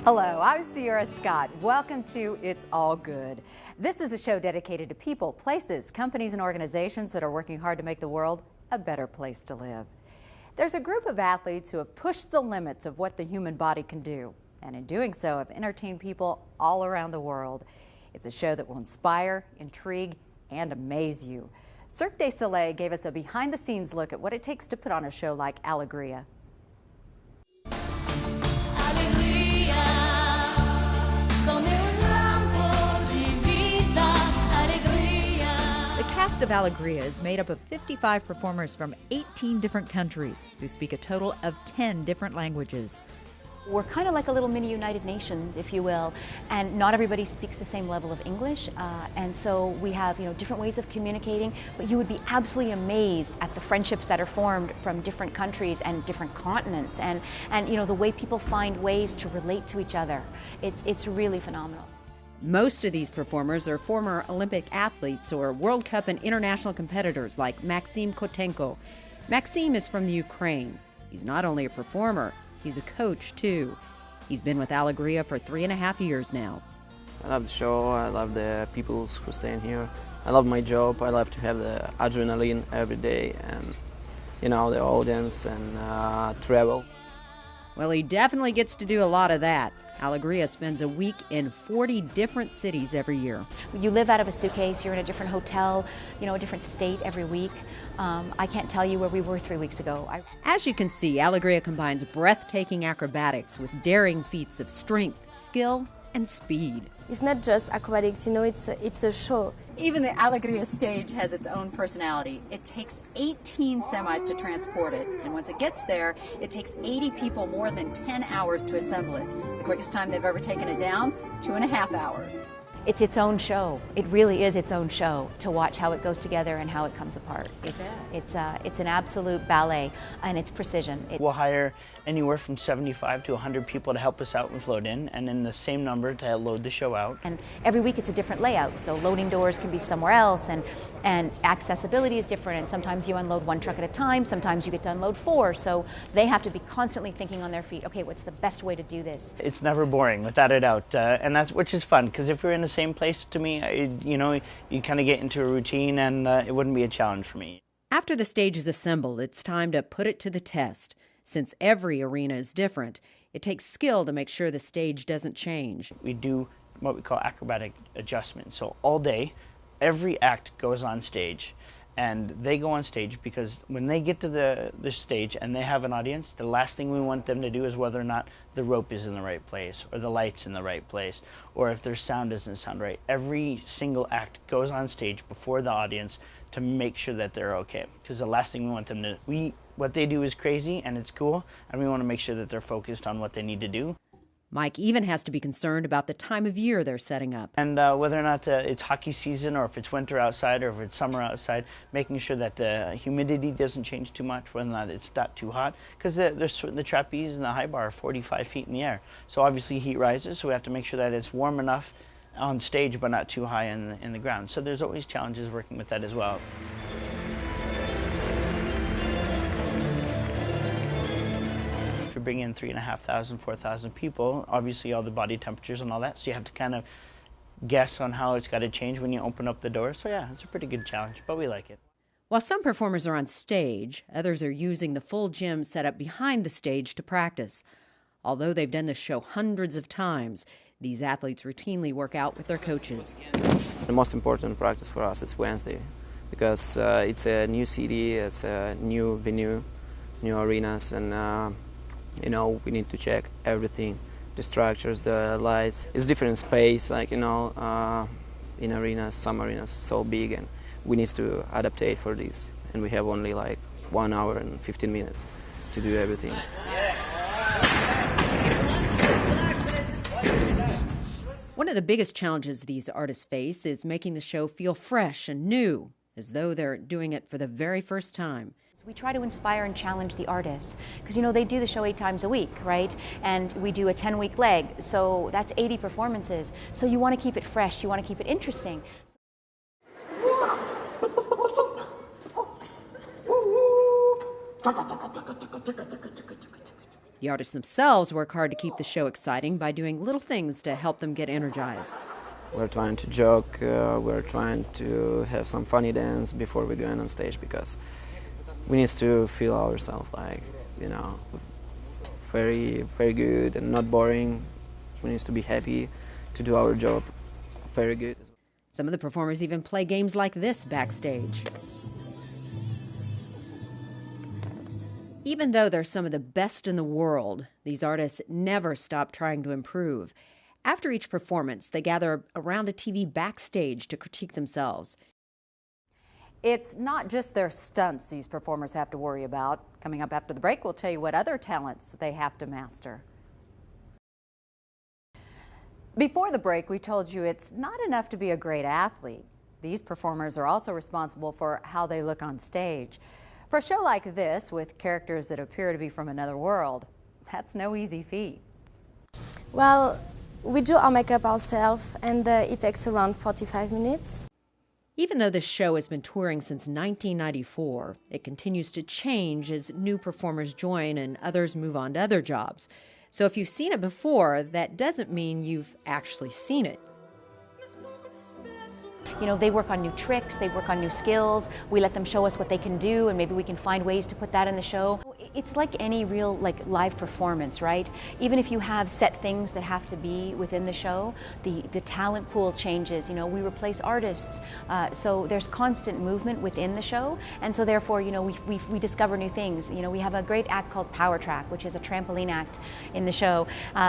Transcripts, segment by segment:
Hello, I'm Sierra Scott. Welcome to It's All Good. This is a show dedicated to people, places, companies, and organizations that are working hard to make the world a better place to live. There's a group of athletes who have pushed the limits of what the human body can do, and in doing so have entertained people all around the world. It's a show that will inspire, intrigue, and amaze you. Cirque du Soleil gave us a behind-the-scenes look at what it takes to put on a show like Alegria. The cast of Alegria is made up of 55 performers from 18 different countries who speak a total of 10 different languages. We're kind of like a little mini United Nations, if you will, and not everybody speaks the same level of English, and so we have, different ways of communicating, but you would be absolutely amazed at the friendships that are formed from different countries and different continents, and the way people find ways to relate to each other. It's really phenomenal. Most of these performers are former Olympic athletes or World Cup and international competitors like Maxim Kotenko. Maxim is from the Ukraine. He's not only a performer, he's a coach too. He's been with Alegria for 3.5 years now. I love the show, I love the people who stay here. I love my job, I love to have the adrenaline every day and, the audience and travel. Well, he definitely gets to do a lot of that. Alegria spends a week in 40 different cities every year. You live out of a suitcase, you're in a different hotel, a different state every week. I can't tell you where we were 3 weeks ago. As you can see, Alegria combines breathtaking acrobatics with daring feats of strength, skill, and speed. It's not just acrobatics, it's a show. Even the Alegria stage has its own personality. It takes 18 semis to transport it, and once it gets there, it takes 80 people more than 10 hours to assemble it. The quickest time they've ever taken it down, 2.5 hours. It's its own show. It really is its own show to watch how it goes together and how it comes apart. It's an absolute ballet, and it's precision. We'll hire anywhere from 75 to 100 people to help us out with load in, and then the same number to load the show out. And every week it's a different layout, so loading doors can be somewhere else, and accessibility is different, and sometimes you unload one truck at a time, sometimes you get to unload 4, so they have to be constantly thinking on their feet, okay, what's the best way to do this? It's never boring, without a doubt, and which is fun, because if we're in the same place, to me, you kind of get into a routine, and it wouldn't be a challenge for me. After the stage is assembled, it's time to put it to the test. Since every arena is different, it takes skill to make sure the stage doesn't change. We do what we call acrobatic adjustments. So all day, every act goes on stage. And they go on stage because when they get to the stage and they have an audience, the last thing we want them to do is whether or not the rope is in the right place or the light's in the right place or if their sound doesn't sound right. Every single act goes on stage before the audience to make sure that they're okay. Because the last thing we want them to what they do is crazy and it's cool, and we want to make sure that they're focused on what they need to do. Mike even has to be concerned about the time of year they're setting up. And whether or not it's hockey season or if it's winter outside or if it's summer outside, making sure that the humidity doesn't change too much, whether or not it's not too hot. Because the trapeze and the high bar are 45 feet in the air. So obviously heat rises, so we have to make sure that it's warm enough on stage but not too high in the ground. So there's always challenges working with that as well. If you bring in 3,500, 4,000 people, obviously all the body temperatures and all that, so you have to kind of guess on how it's got to change when you open up the door. So yeah, it's a pretty good challenge, but we like it. While some performers are on stage, others are using the full gym set up behind the stage to practice. Although they've done this show hundreds of times, these athletes routinely work out with their coaches. The most important practice for us is Wednesday because it's a new city, it's a new venue, new arenas, and we need to check everything, the structures, the lights. It's different space, in arenas, some arenas so big, and we need to adaptate for this. And we have only 1 hour and 15 minutes to do everything. One of the biggest challenges these artists face is making the show feel fresh and new, as though they're doing it for the very first time. We try to inspire and challenge the artists because they do the show 8 times a week, right? And we do a 10-week leg, so that's 80 performances. So you want to keep it fresh, you want to keep it interesting. The artists themselves work hard to keep the show exciting by doing little things to help them get energized. We're trying to joke, we're trying to have some funny dance before we go on stage, because we need to feel ourselves like, you know, very, very good and not boring. We need to be happy to do our job very good. Some of the performers even play games like this backstage. Even though they're some of the best in the world, these artists never stop trying to improve. After each performance, they gather around a TV backstage to critique themselves. It's not just their stunts these performers have to worry about. Coming up after the break, we'll tell you what other talents they have to master. Before the break, we told you it's not enough to be a great athlete. These performers are also responsible for how they look on stage. For a show like this, with characters that appear to be from another world, that's no easy feat. Well, we do our makeup ourselves, and it takes around 45 minutes. Even though this show has been touring since 1994, it continues to change as new performers join and others move on to other jobs. So if you've seen it before, that doesn't mean you've actually seen it. You know, they work on new tricks, they work on new skills. We let them show us what they can do, and maybe we can find ways to put that in the show. It's like any real live performance, right? Even if you have set things that have to be within the show, the talent pool changes. You know, we replace artists, so there's constant movement within the show, and so therefore, you know, we discover new things. You know, we have a great act called Power Track, which is a trampoline act in the show.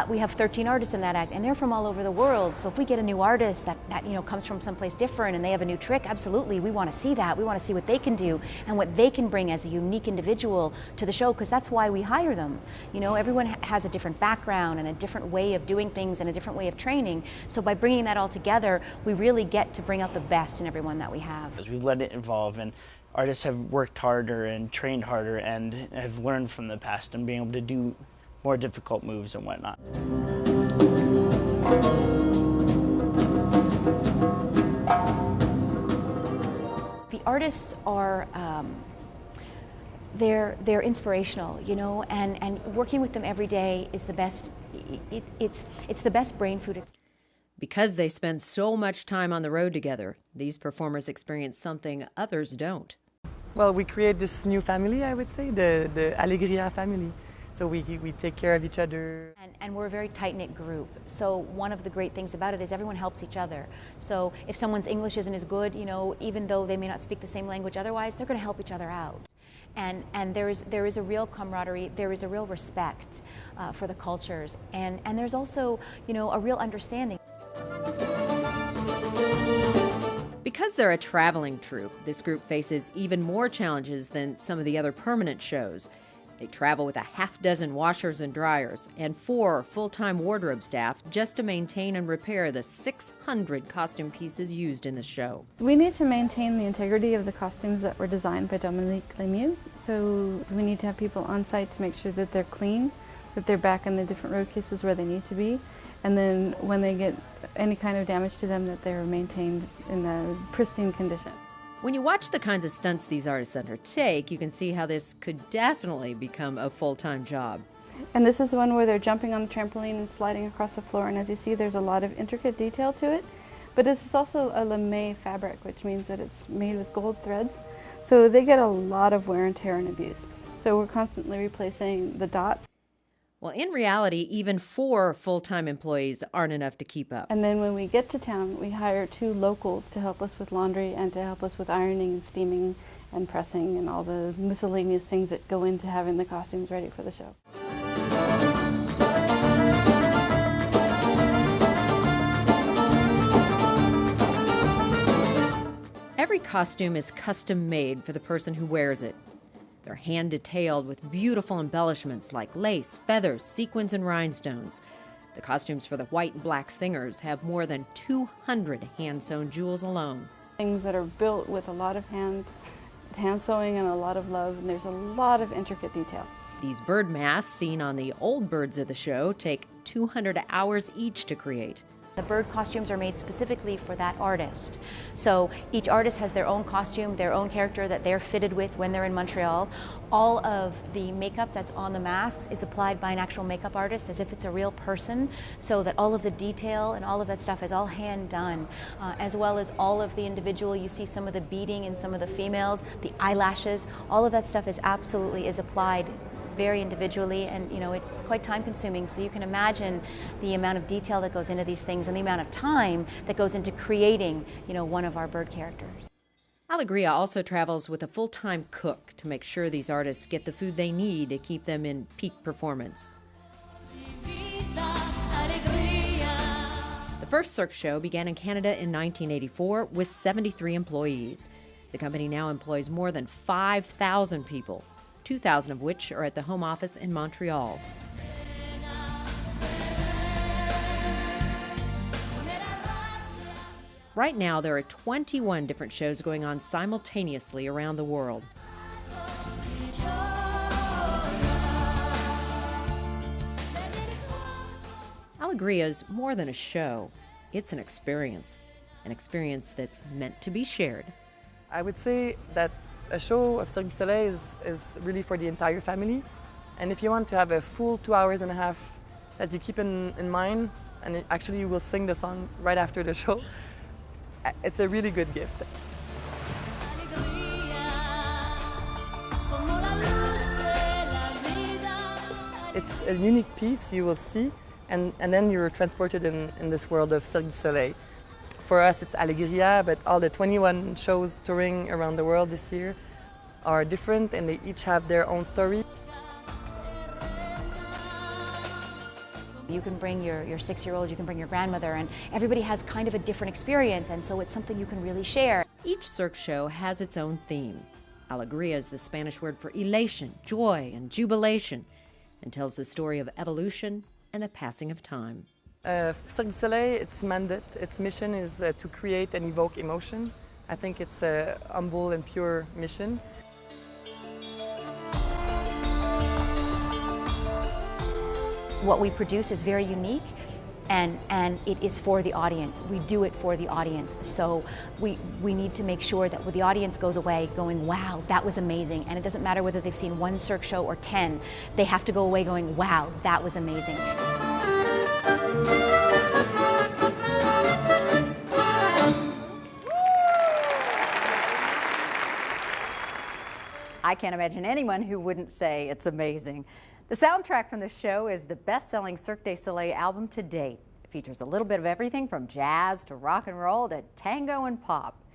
We have 13 artists in that act, and they're from all over the world. So if we get a new artist that you know comes from someplace different and they have a new trick, absolutely, we want to see that. We want to see what they can do and what they can bring as a unique individual to the show, because that's why we hire them. You know, everyone has a different background and a different way of doing things and a different way of training. So by bringing that all together, we really get to bring out the best in everyone that we have. We've let it evolve, and artists have worked harder and trained harder and have learned from the past and being able to do more difficult moves and whatnot. The artists are they're inspirational, you know, and working with them every day is the best. It's the best brain food. Because they spend so much time on the road together, these performers experience something others don't. Well, we create this new family, I would say, the Alegria family. So we take care of each other. And we're a very tight-knit group. So one of the great things about it is everyone helps each other. So if someone's English isn't as good, you know, even though they may not speak the same language otherwise, they're going to help each other out. And there is a real camaraderie, there is a real respect for the cultures, and there's also, you know, a real understanding. Because they're a traveling troupe, this group faces even more challenges than some of the other permanent shows. They travel with a half-dozen washers and dryers and 4 full-time wardrobe staff just to maintain and repair the 600 costume pieces used in the show. We need to maintain the integrity of the costumes that were designed by Dominique Lemieux. So we need to have people on site to make sure that they're clean, that they're back in the different road cases where they need to be, and then when they get any kind of damage to them, that they're maintained in a pristine condition. When you watch the kinds of stunts these artists undertake, you can see how this could definitely become a full-time job. And this is one where they're jumping on a trampoline and sliding across the floor, and as you see, there's a lot of intricate detail to it. But this is also a lame fabric, which means that it's made with gold threads. So they get a lot of wear and tear and abuse. So we're constantly replacing the dots. Well, in reality, even 4 full-time employees aren't enough to keep up. And then when we get to town, we hire 2 locals to help us with laundry and to help us with ironing and steaming and pressing and all the miscellaneous things that go into having the costumes ready for the show. Every costume is custom made for the person who wears it. They're hand-detailed with beautiful embellishments like lace, feathers, sequins, and rhinestones. The costumes for the white and black singers have more than 200 hand-sewn jewels alone. Things that are built with a lot of hand sewing and a lot of love, and there's a lot of intricate detail. These bird masks seen on the old birds of the show take 200 hours each to create. The bird costumes are made specifically for that artist. So each artist has their own costume, their own character that they're fitted with when they're in Montreal. All of the makeup that's on the masks is applied by an actual makeup artist as if it's a real person, so that all of the detail and all of that stuff is all hand done, as well as all of the individual. You see some of the beading in some of the females, the eyelashes, all of that stuff is applied very individually, and it's quite time consuming, so you can imagine the amount of detail that goes into these things and the amount of time that goes into creating one of our bird characters. Alegria also travels with a full-time cook to make sure these artists get the food they need to keep them in peak performance. The first Cirque show began in Canada in 1984 with 73 employees. The company now employs more than 5,000 people, 2,000 of which are at the home office in Montreal. Right now, there are 21 different shows going on simultaneously around the world. Alegria is more than a show. It's an experience that's meant to be shared. I would say that a show of Cirque du Soleil is really for the entire family. And if you want to have a full 2.5 hours that you keep in mind, and actually you will sing the song right after the show, it's a really good gift. It's a unique piece you will see, and then you're transported in this world of Cirque du Soleil. For us, it's Alegria, but all the 21 shows touring around the world this year are different, and they each have their own story. You can bring your 6-year-old, you can bring your grandmother, and everybody has kind of a different experience, and so it's something you can really share. Each Cirque show has its own theme. Alegria is the Spanish word for elation, joy, and jubilation, and tells the story of evolution and the passing of time. Cirque du Soleil, its mandate, its mission is to create and evoke emotion. I think it's a humble and pure mission. What we produce is very unique, and it is for the audience. We do it for the audience. So we need to make sure that when the audience goes away going, wow, that was amazing. And it doesn't matter whether they've seen one Cirque show or 10, they have to go away going, wow, that was amazing. I can't imagine anyone who wouldn't say it's amazing. The soundtrack from the show is the best-selling Cirque du Soleil album to date. It features a little bit of everything from jazz to rock and roll to tango and pop.